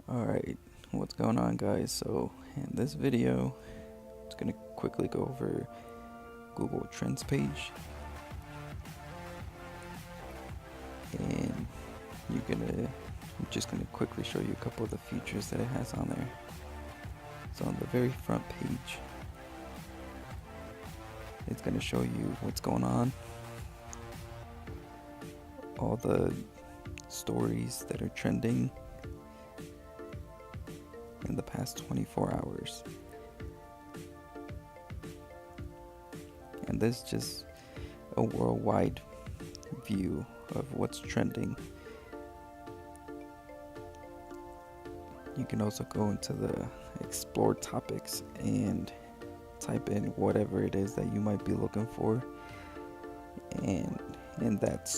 Alright, what's going on, guys? So in this video, it's gonna quickly go over Google Trends page, and I'm just gonna quickly show you a couple of the features that it has on there. So on the very front page, it's gonna show you what's going on, all the stories that are trending in the past 24 hours. And this is just a worldwide view of what's trending. You can also go into the explore topics and type in whatever it is that you might be looking for, and in that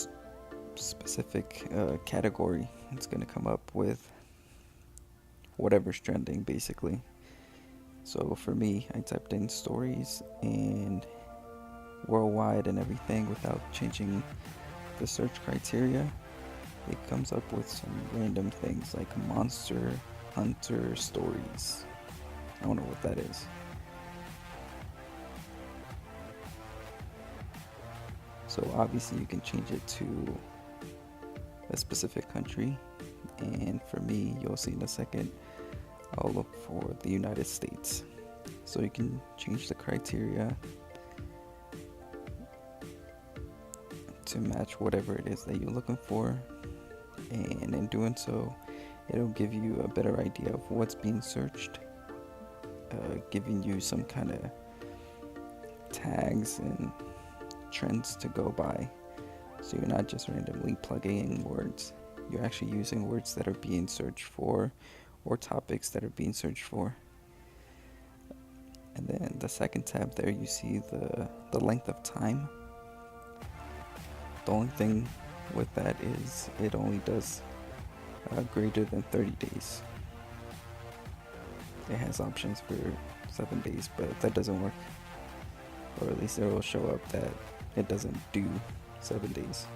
specific category, it's going to come up with whatever's trending, basically. So for me, I typed in stories and worldwide and everything without changing the search criteria. It comes up with some random things like monster hunter stories. I don't know what that is. So obviously you can change it to a specific country, and for me, you'll see in a second, I'll look for the United States. So you can change the criteria to match whatever it is that you're looking for, and in doing so, it'll give you a better idea of what's being searched, giving you some kind of tags and trends to go by. So you're not just randomly plugging in words, you're actually using words that are being searched for or topics that are being searched for. And then the second tab there, you see the length of time. The only thing with that is it only does greater than 30 days. It has options for 7 days, but that doesn't work. Or at least it will show up that it doesn't do 7 days.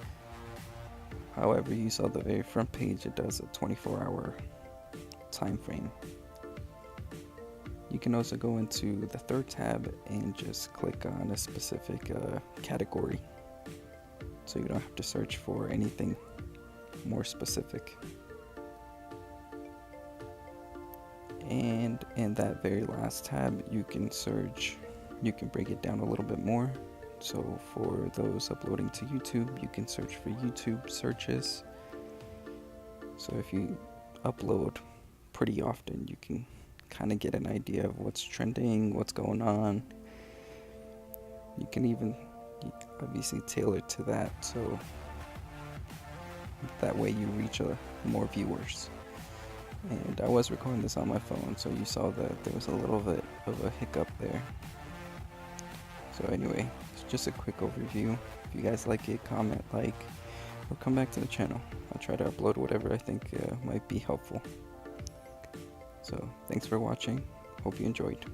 However, you saw the very front page, it does a 24-hour time frame. You can also go into the third tab and just click on a specific category, so you don't have to search for anything more specific. And in that very last tab, you can break it down a little bit more. So for those uploading to YouTube, you can search for YouTube searches. So if you upload pretty often, you can kind of get an idea of what's trending, what's going on. You can even obviously tailor to that, so that way you reach more viewers. And I was recording this on my phone, so you saw that there was a little bit of a hiccup there. So anyway, it's just a quick overview. If you guys like it, comment, like, or come back to the channel. I'll try to upload whatever I think might be helpful. So thanks for watching. Hope you enjoyed.